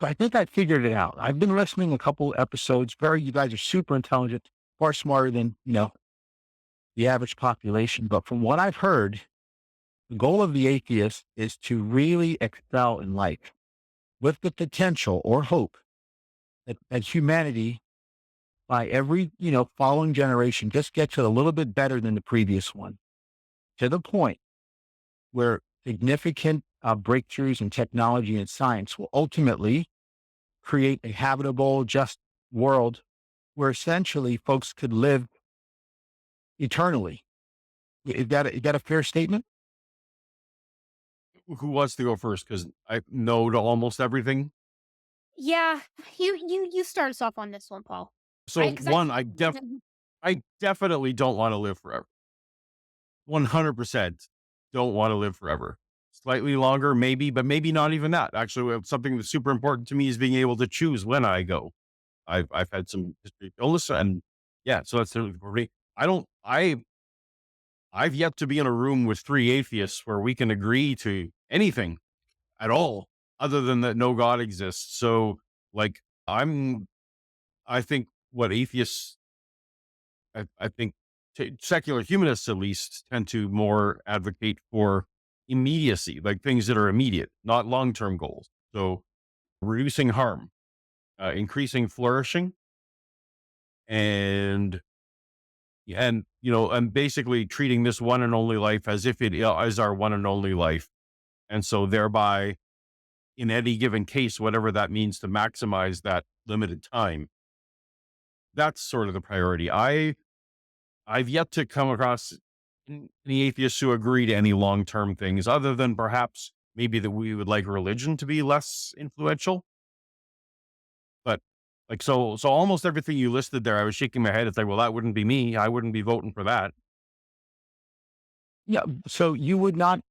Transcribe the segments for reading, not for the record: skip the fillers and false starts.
I think I figured it out. I've been listening a couple episodes. You guys are super intelligent, far smarter than, the average population. But from what I've heard, the goal of the atheist is to really excel in life with the potential or hope that humanity by every, following generation just gets it a little bit better than the previous one, to the point where significant breakthroughs in technology and science will ultimately create a habitable, just world where essentially folks could live eternally. Is that a fair statement? Who wants to go first? Because I know to almost everything. Yeah, you start us off on this one, Paul. So Because I one, I definitely don't want to live forever. 100% don't want to live forever. Slightly longer, maybe, but maybe not even that. Actually, something that's super important to me is being able to choose when I go. I've had some history of illness, and yeah, so that's really for me. I don't. I've yet to be in a room with three atheists where we can agree to anything at all, other than that no God exists. So, like, I think what atheists, I think secular humanists at least tend to more advocate for immediacy, like things that are immediate, not long term goals. So, reducing harm, increasing flourishing, and and basically treating this one and only life as if it is our one and only life, and so thereby, in any given case, whatever that means, to maximize that limited time. That's sort of the priority. I've yet to come across any atheists who agree to any long term things, other than perhaps maybe that we would like religion to be less influential. But like so almost everything you listed there, I was shaking my head. It's like, well, that wouldn't be me. I wouldn't be voting for that. Yeah. So you would not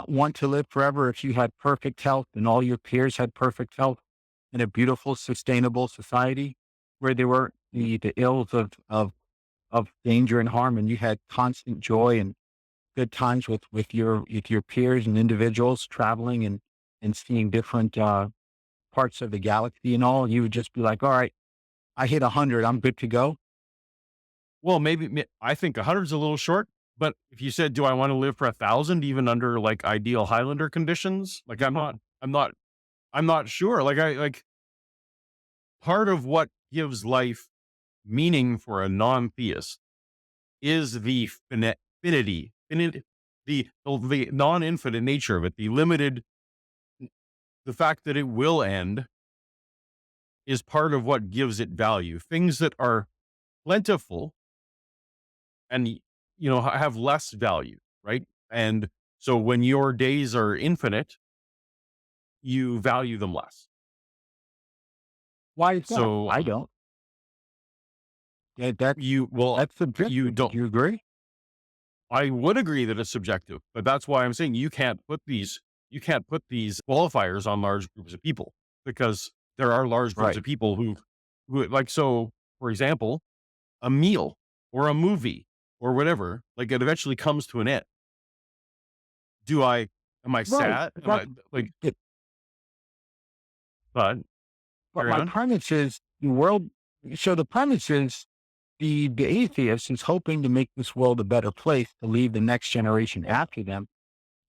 want to live forever if you had perfect health and all your peers had perfect health in a beautiful, sustainable society where there were the ills of danger and harm, and you had constant joy and good times with your peers and individuals traveling and seeing different parts of the galaxy and all. You would just be like, all right, I hit 100, I'm good to go. Well, maybe I think 100's a little short. But if you said, "Do I want to live for 1,000, even under like ideal Highlander conditions?" Like I'm not sure. Like part of what gives life meaning for a non-theist is the the non-infinite nature of it, the limited, the fact that it will end is part of what gives it value. Things that are plentiful and have less value, right? And so when your days are infinite, you value them less. Why is that? So I don't. Yeah, that's you well, that's you subjective. Do don't. you agree? I would agree that it's subjective, but that's why I'm saying you can't put these qualifiers on large groups of people, because there are large groups Right. of people who like, so for example, a meal or a movie or whatever, like, it eventually comes to an end. Do I am I Right. sad? Am That, I like, it- but but carry my on? premise is the world. So the premise is the atheist is hoping to make this world a better place to leave the next generation after them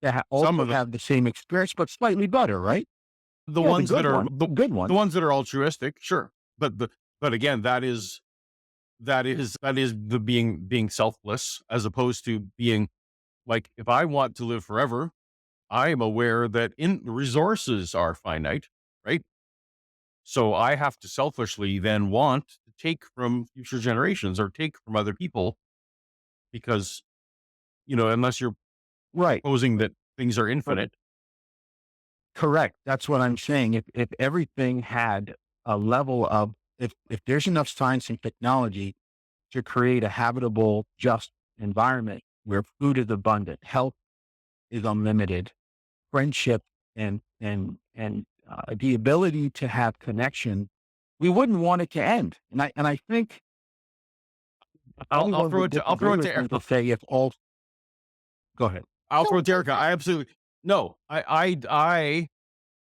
to Some also of the have the same experience, but slightly better, right? the Yeah, the ones that good are one, the good the one. ones that are altruistic, sure. But again, that is the being selfless, as opposed to being like, if I want to live forever, I am aware that in resources are finite, right? So I have to selfishly then want to take from future generations or take from other people, because, unless you're Right. proposing that things are But infinite. correct. That's what I'm saying. If everything had a level of if there's enough science and technology to create a habitable, just environment where food is abundant, health is unlimited, friendship and the ability to have connection, we wouldn't want it to end. And I think I'll anyone throw would it to I'll throw disagree it with me to to say if all go ahead. I'll throw so it to Erica. I absolutely no.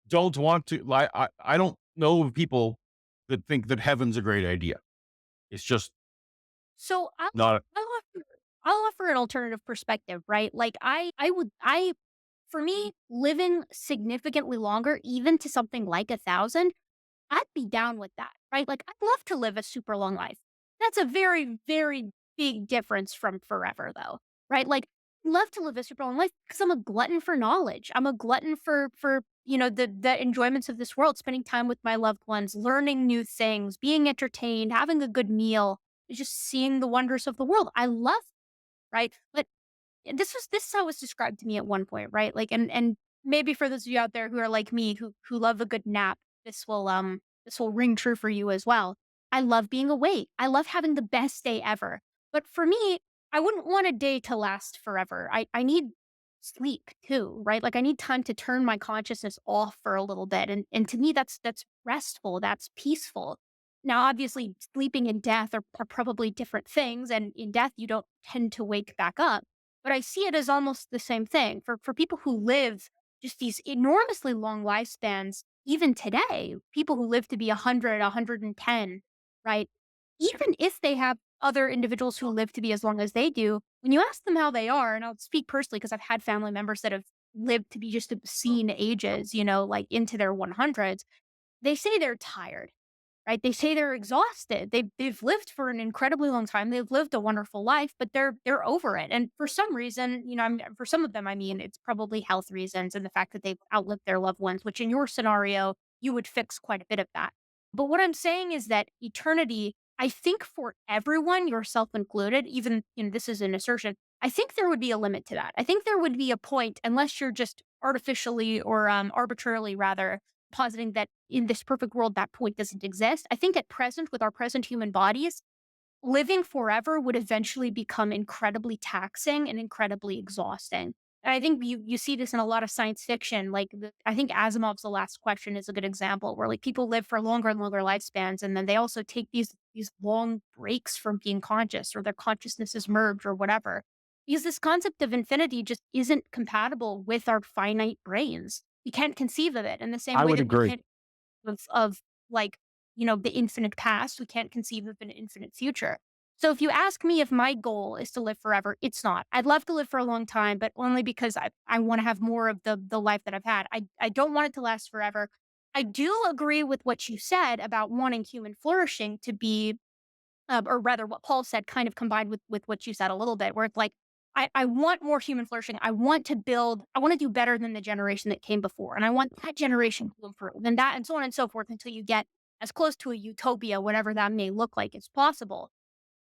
don't want to, like, I don't know of people that think that heaven's a great idea. It's just So not. I'll offer, I'll offer an alternative perspective, right? Like for me, living significantly longer, even to something like 1,000, I'd be down with that, right? Like, I'd love to live a super long life. That's a very, very big difference from forever, though, right? Like, I'd love to live a super long life because I'm a glutton for knowledge. I'm a glutton for the enjoyments of this world, spending time with my loved ones, learning new things, being entertained, having a good meal, just seeing the wonders of the world. I love, right? But this is how it was described to me at one point, right? Like, and maybe for those of you out there who are like me, who love a good nap, this will ring true for you as well. I love being awake. I love having the best day ever. But for me, I wouldn't want a day to last forever. I need sleep too, right? Like, I need time to turn my consciousness off for a little bit. And to me, that's restful, that's peaceful. Now, obviously, sleeping and death are probably different things. And in death, you don't tend to wake back up, but I see it as almost the same thing. For people who live just these enormously long lifespans, even today, people who live to be 100, 110, right? Even if they have other individuals who live to be as long as they do, when you ask them how they are, and I'll speak personally because I've had family members that have lived to be just obscene ages, like into their 100s, they say they're tired, right? They say they're exhausted. They've lived for an incredibly long time. They've lived a wonderful life, but they're over it. And for some reason, for some of them, I mean, it's probably health reasons and the fact that they've outlived their loved ones, which in your scenario, you would fix quite a bit of that. But what I'm saying is that eternity, I think for everyone, yourself included, even this is an assertion, I think there would be a limit to that. I think there would be a point, unless you're just artificially or arbitrarily rather positing that in this perfect world, that point doesn't exist. I think at present, with our present human bodies, living forever would eventually become incredibly taxing and incredibly exhausting. And I think you see this in a lot of science fiction. Like, I think Asimov's The Last Question is a good example, where like people live for longer and longer lifespans, and then they also take these long breaks from being conscious, or their consciousness is merged, or whatever. Because this concept of infinity just isn't compatible with our finite brains. We can't conceive of it in the same I way would that we agree. can't of like, the infinite past, we can't conceive of an infinite future. So if you ask me if my goal is to live forever, it's not. I'd love to live for a long time, but only because I want to have more of the life that I've had. I don't want it to last forever. I do agree with what you said about wanting human flourishing to be, or rather what Paul said, kind of combined with what you said a little bit, where it's like, I want more human flourishing. I want to build, I want to do better than the generation that came before. And I want that generation to improve and that, and so on and so forth, until you get as close to a utopia, whatever that may look like, as possible.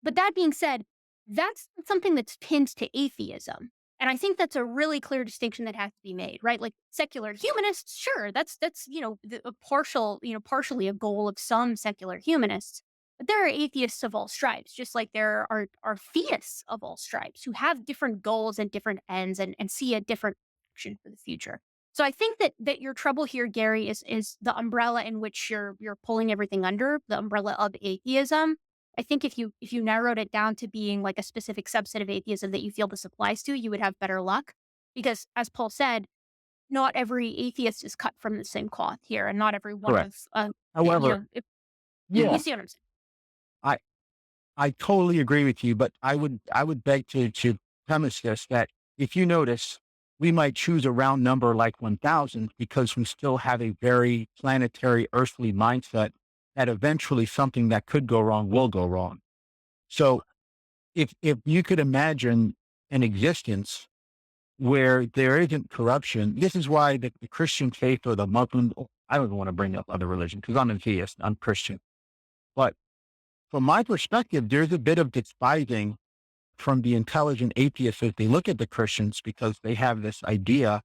But that being said, that's not something that's pinned to atheism. And I think that's a really clear distinction that has to be made, right? Like, secular humanists, sure, that's a partially a goal of some secular humanists. But there are atheists of all stripes, just like there are theists of all stripes who have different goals and different ends, and see a different action for the future. So I think that your trouble here, Gary, is the umbrella in which you're pulling everything under, the umbrella of atheism. I think if you narrowed it down to being like a specific subset of atheism that you feel this applies to, you would have better luck. Because, as Paul said, not every atheist is cut from the same cloth here, and not every one Correct. of However, if, you yeah, see what I'm saying. I I totally agree with you, but I would beg to premise this that if you notice, we might choose a round number like 1,000 because we still have a very planetary, earthly mindset that eventually something that could go wrong will go wrong. So if you could imagine an existence where there isn't corruption, this is why the Christian faith or the Muslim, I don't even want to bring up other religions because I'm an atheist, I'm Christian. But from my perspective, there's a bit of despising from the intelligent atheists as they look at the Christians because they have this idea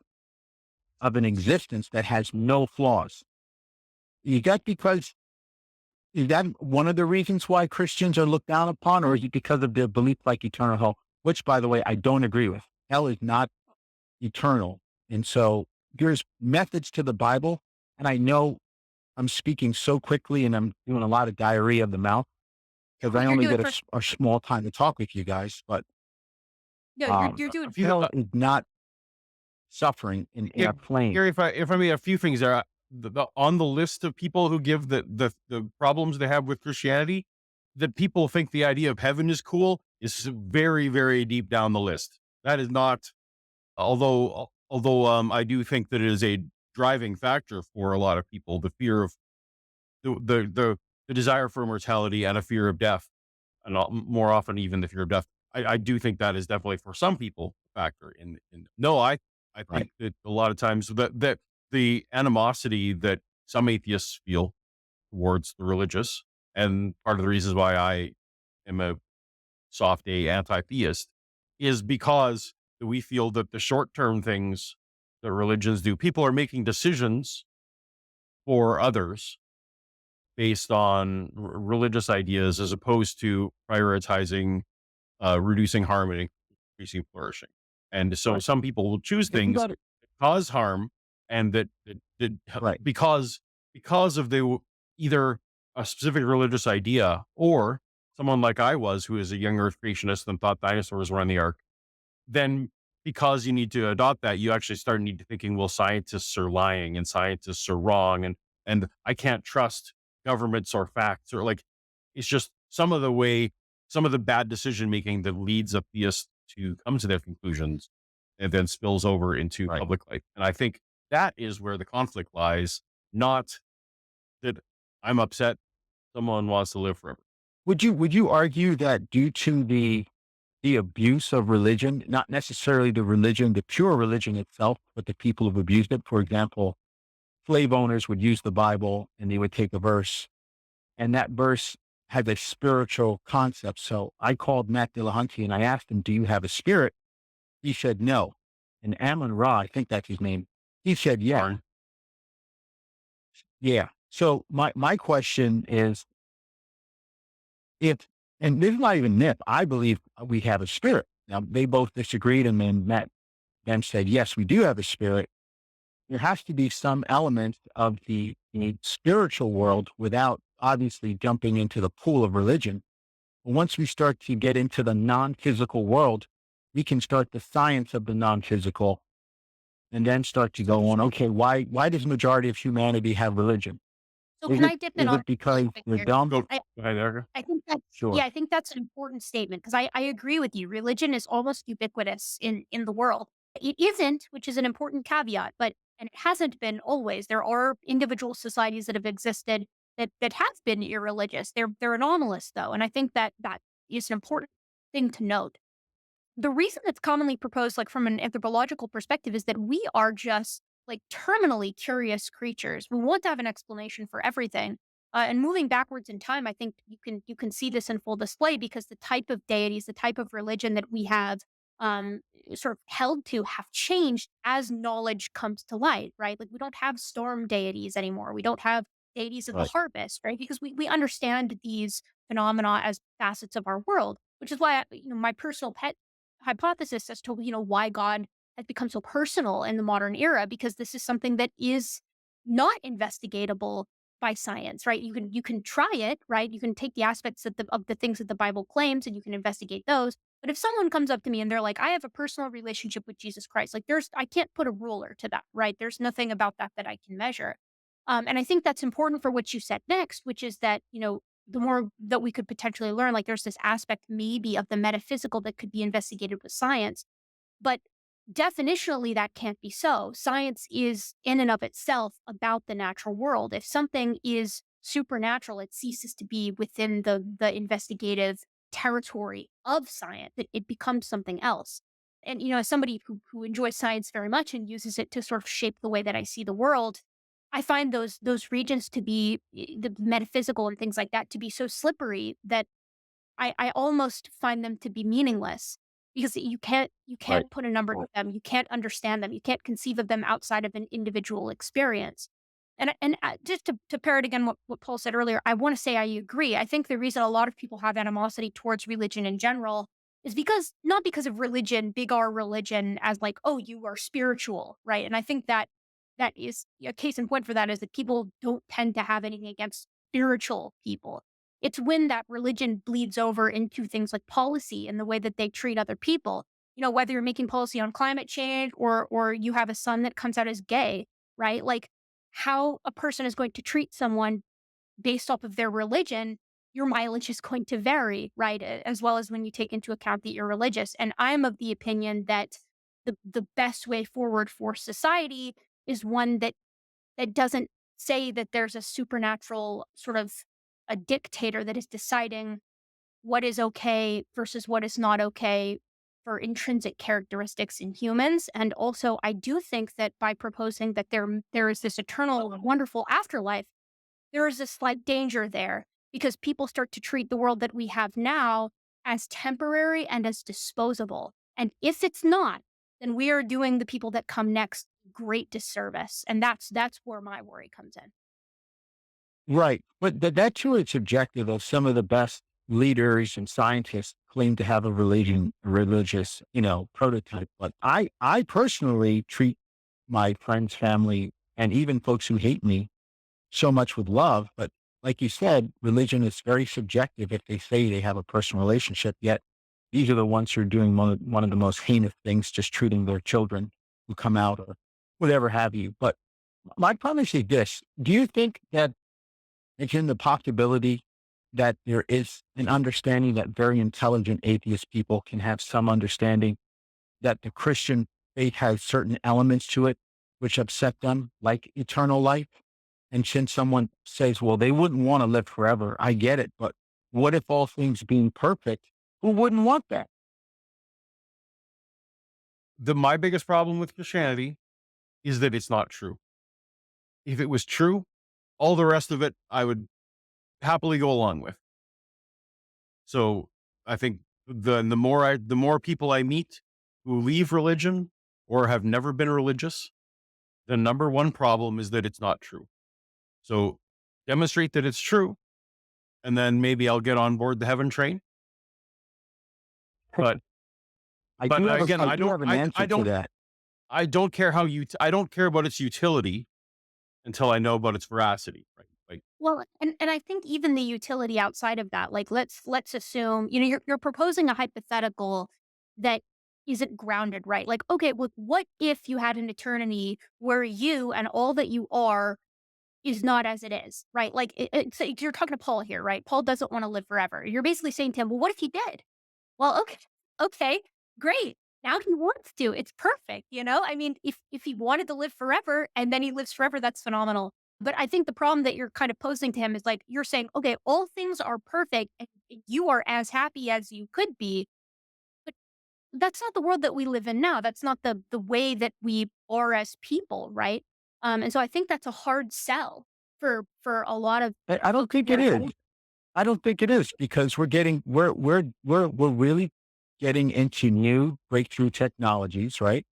of an existence that has no flaws. Is that because, is that one of the reasons why Christians are looked down upon, or is it because of their belief like eternal hell? Which, by the way, I don't agree with. Hell is not eternal. And so there's methods to the Bible. And I know I'm speaking so quickly and I'm doing a lot of diarrhea of the mouth because Oh, I you're only doing get per- a small time to talk with you guys. But no, um, you're A doing few, hell is not suffering in yeah, a plane. Gary, if I may, a few things there. on the list of people who give the problems they have with Christianity, that people think the idea of heaven is cool is very, very deep down the list. That is not, although I do think that it is a driving factor for a lot of people, the fear of the desire for immortality and a fear of death, and more often even the fear of death. I do think that is definitely for some people a factor in. No, I Right. think that a lot of times that the animosity that some atheists feel towards the religious, and part of the reasons why I am a soft A anti-theist, is because we feel that the short-term things that religions do, people are making decisions for others based on religious ideas as opposed to prioritizing reducing harm and increasing flourishing. And so Right. some people will choose If you things got it. that cause harm, and that Right. because of either a specific religious idea, or someone like I was, who is a young earth creationist and thought dinosaurs were on the ark, then because you need to adopt that, you actually start need to thinking, well, scientists are lying and scientists are wrong, and I can't trust governments or facts, or like, it's just some of the bad decision making that leads a theist to come to their conclusions and then spills over into Right. public life. And I think that is where the conflict lies, not that I'm upset someone wants to live forever. Would you argue that due to the abuse of religion, not necessarily the religion, the pure religion itself, but the people who've abused it? For example, slave owners would use the Bible and they would take a verse, and that verse had a spiritual concept. So I called Matt Dillahunty and I asked him, "Do you have a spirit?" He said, "No." And Ammon Ra, I think that's his name, he said, "Yeah." Darn. Yeah. So my question is, if, and this is not even nip, I believe we have a spirit. Now they both disagreed, and then Matt then said, "Yes, we do have a spirit." There has to be some element of the spiritual world without obviously jumping into the pool of religion. Once we start to get into the non-physical world, we can start the science of the non-physical and then start to go on, okay, why does majority of humanity have religion? So Is can it I dip in is on it because quick they're here? dumb? Go, I go ahead, Erica. I think that's Sure. yeah, I think that's an important statement because I agree with you. Religion is almost ubiquitous in the world. It isn't, which is an important caveat, but and it hasn't been always. There are individual societies that have existed that have been irreligious. They're anomalous though, and I think that that is an important thing to note. The reason it's commonly proposed, like from an anthropological perspective, is that we are just like terminally curious creatures. We want to have an explanation for everything. And moving backwards in time, I think you can see this in full display because the type of deities, the type of religion that we have um, sort of held to have changed as knowledge comes to light, right? Like we don't have storm deities anymore. We don't have deities of the Right. harvest, right? Because we understand these phenomena as facets of our world, which is why my personal pet hypothesis as to why God has become so personal in the modern era, because this is something that is not investigatable by science, right? You can try it, right? You can take the aspects of the things that the Bible claims and you can investigate those. But if someone comes up to me and they're like, I have a personal relationship with Jesus Christ, like I can't put a ruler to that, right? There's nothing about that that I can measure. And I think that's important for what you said next, which is that, the more that we could potentially learn, like there's this aspect maybe of the metaphysical that could be investigated with science. But definitionally, that can't be so. Science is in and of itself about the natural world. If something is supernatural, it ceases to be within the investigative territory of science. It becomes something else. And as somebody who enjoys science very much and uses it to sort of shape the way that I see the world, I find those regions to be the metaphysical and things like that to be so slippery that I almost find them to be meaningless because you Right. can't put a number to them, you can't understand them, you can't conceive of them outside of an individual experience. And just to parrot again what Paul said earlier, I want to say I agree. I think the reason a lot of people have animosity towards religion in general is because not because of religion, big R religion, as like, oh, you are spiritual, right? And I think that that is a case in point for that is that people don't tend to have anything against spiritual people. It's when that religion bleeds over into things like policy and the way that they treat other people. Whether you're making policy on climate change or you have a son that comes out as gay, right? Like how a person is going to treat someone based off of their religion, your mileage is going to vary, right? As well as when you take into account that you're religious. And I'm of the opinion that the best way forward for society is one that doesn't say that there's a supernatural sort of a dictator that is deciding what is okay versus what is not okay for intrinsic characteristics in humans. And also, I do think that by proposing that there is this eternal, wonderful afterlife, there is a slight danger there because people start to treat the world that we have now as temporary and as disposable. And if it's not, then we are doing the people that come next great disservice. And that's where my worry comes in. Right. But that too is subjective of some of the best leaders and scientists claim to have a religious, prototype. But I personally treat my friends, family, and even folks who hate me so much with love. But like you said, religion is very subjective if they say they have a personal relationship, yet these are the ones who are doing one of the most heinous things, just treating their children who come out or whatever have you. But my premise is this. Do you think that it's in the possibility that there is an understanding that very intelligent atheist people can have some understanding that the Christian faith has certain elements to it which upset them, like eternal life? And since someone says, well, they wouldn't want to live forever, I get it. But what if all things being perfect, who wouldn't want that? My biggest problem with Christianity is that it's not true. If it was true, all the rest of it I would happily go along with. So I think the more people I meet who leave religion or have never been religious, the number one problem is that it's not true. So demonstrate that it's true, and then maybe I'll get on board the heaven train. But again, I do have an answer to that. I don't care I don't care about its utility until I know about its veracity, right? Like, Well, and I think even the utility outside of that, like let's assume, you're proposing a hypothetical that isn't grounded, right? Like, okay, well, what if you had an eternity where you and all that you are is not as it is, right? Like, you're talking to Paul here, right? Paul doesn't want to live forever. You're basically saying to him, well, what if he did? Well, okay, great. Now he wants to. It's perfect, you know? I mean, if he wanted to live forever and then he lives forever, that's phenomenal. But I think the problem that you're kind of posing to him is like you're saying, okay, all things are perfect and you are as happy as you could be. But that's not the world that we live in now. That's not the way that we are as people, right? And so I think that's a hard sell for a lot of I don't folks think who it are is. I don't think it is because we're really getting into new breakthrough technologies, right?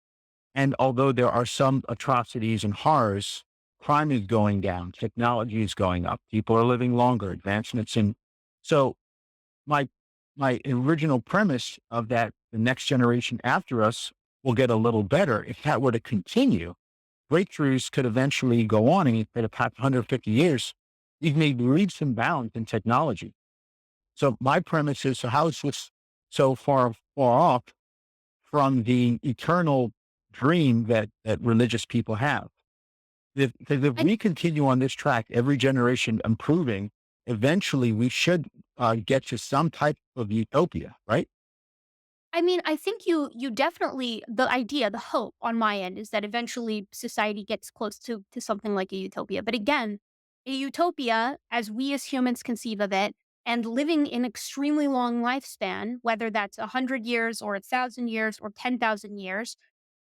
And although there are some atrocities and horrors, crime is going down, technology is going up, people are living longer, advancements in. So my my original premise of that the next generation after us will get a little better. If that were to continue, breakthroughs could eventually go on, and instead of 150 years, you've made leaps and bounds in technology. So my premise is, so how is this so far off from the eternal dream that religious people have? Because if I we continue on this track, every generation improving, eventually we should get to some type of utopia, right? I mean, I think you definitely the idea, the hope on my end is that eventually society gets close to something like a utopia. But again, a utopia, as we as humans conceive of it, and living in extremely long lifespan, whether that's 100 years or 1,000 years or 10,000 years,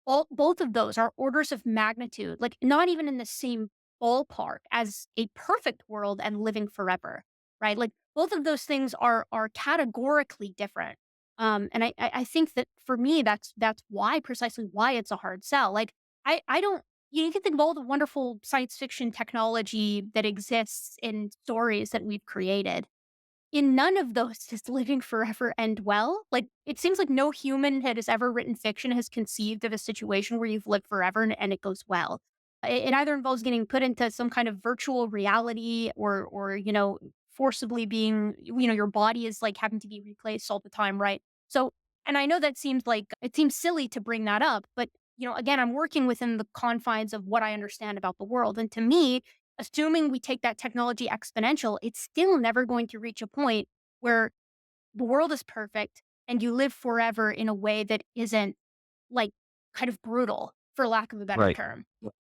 both of those are orders of magnitude, like, not even in the same ballpark as a perfect world and living forever, right? Like, both of those things are categorically different. And I think that for me, that's why precisely why it's a hard sell. Like, I don't you can think of all the wonderful science fiction technology that exists in stories that we've created. In none of those does living forever end well. Like, it seems like no human that has ever written fiction has conceived of a situation where you've lived forever and it goes well. It either involves getting put into some kind of virtual reality or, forcibly being, your body is like having to be replaced all the time, right? So, and I know that seems like it seems silly to bring that up, but again, I'm working within the confines of what I understand about the world. And to me, assuming we take that technology exponential, it's still never going to reach a point where the world is perfect and you live forever in a way that isn't like kind of brutal, for lack of a better Right. term.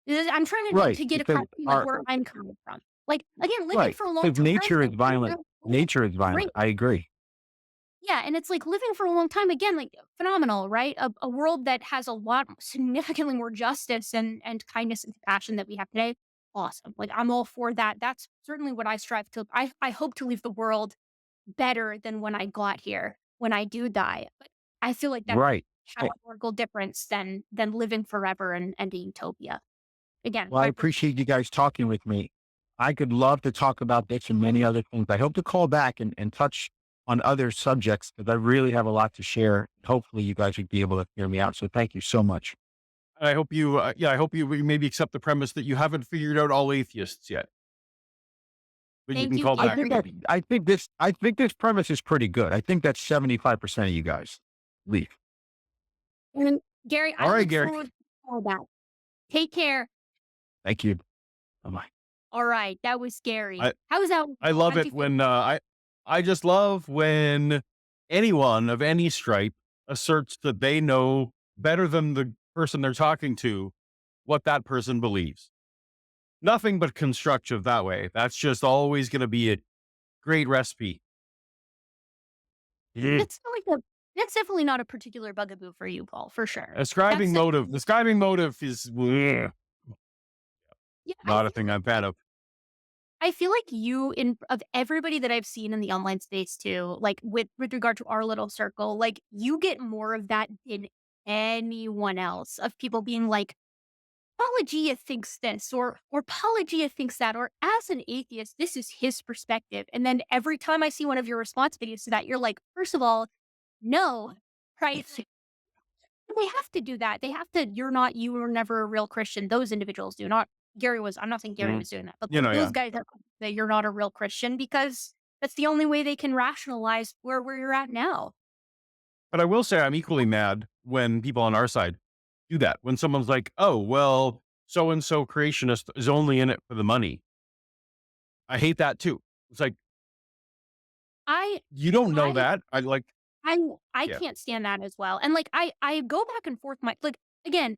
I'm trying Right. to get Because across like where I'm coming from. Like again, living right. for a long Because time. nature is Like, violent. Nature is great. violent. I agree. Yeah, and it's like living for a long time again, like phenomenal, right? A world that has a lot significantly more justice and kindness and compassion that we have today. Awesome. Like I'm all for that. That's certainly what I strive to. I hope to leave the world better than when I got here, when I do die. But I feel like that's Right. a categorical difference than living forever and a utopia. Again, Well, I my appreciate you guys talking with me. I could love to talk about this and many other things. I hope to call back and touch on other subjects because I really have a lot to share. Hopefully, you guys would be able to hear me out. So, thank you so much. I hope you, I hope you maybe accept the premise that you haven't figured out all atheists yet. But you thank can you, call I back. Gary. think that I think this premise is pretty good. I think that's 75% of you guys leave. And Gary, All I right, look Gary. forward to all that. Take care. Thank you. Bye bye. All right, that was scary. I, How was that? I love How did it you feel? when, I just love when anyone of any stripe asserts that they know better than the person they're talking to what that person believes. Nothing but constructive that way. That's just always going to be a great recipe. Yeah. That's not like a that's definitely not a particular bugaboo for you, Paul, for sure. Ascribing That's motive. Describing motive is yeah, not a thing I'm a fan of. I feel like you in of everybody that I've seen in the online space too, like with regard to our little circle, like you get more of that than anyone else of people being like, Paulogia thinks this or Paulogia thinks that, or as an atheist, this is his perspective. And then every time I see one of your response videos to that, you're like, first of all, no, right? They have to do that. They have to, you were never a real Christian. Those individuals do not. I'm not saying Gary was doing that, but You know, those yeah. guys have that you're not a real Christian because that's the only way they can rationalize where you're at now. But I will say I'm equally mad when people on our side do that. When someone's like, oh, well, so and so creationist is only in it for the money. I hate that too. It's like, I you don't know I that. I like, I I yeah, can't stand that as well. And like I go back and forth my like again,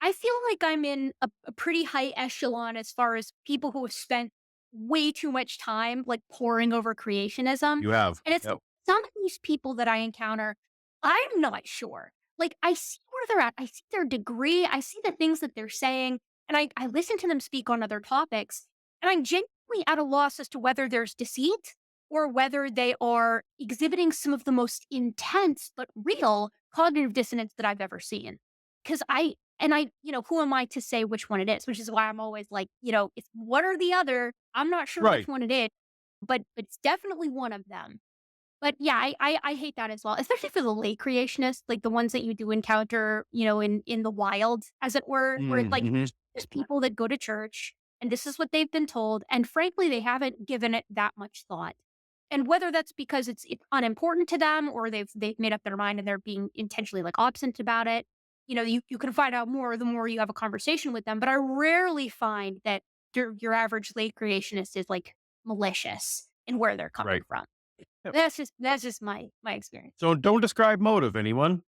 I feel like I'm in a pretty high echelon as far as people who have spent way too much time like poring over creationism. you have. And it's Yep. some of these people that I encounter, I'm not sure. Like I see where they're at. I see their degree. I see the things that they're saying. And I listen to them speak on other topics. And I'm genuinely at a loss as to whether there's deceit or whether they are exhibiting some of the most intense but real cognitive dissonance that I've ever seen. Because who am I to say which one it is? Which is why I'm always like, it's one or the other. I'm not sure which Right. one it is, but it's definitely one of them. But yeah, I hate that as well, especially for the late creationists, like the ones that you do encounter, in the wild, as it were, where it's like Mhm. there's people that go to church and this is what they've been told, and frankly, they haven't given it that much thought. And whether that's because it's unimportant to them or they've made up their mind and they're being intentionally like obstinate about it, you can find out more the more you have a conversation with them. But I rarely find that your average late creationist is like malicious in where they're coming Right. from. Yep. That's just my experience. So don't describe motive, anyone.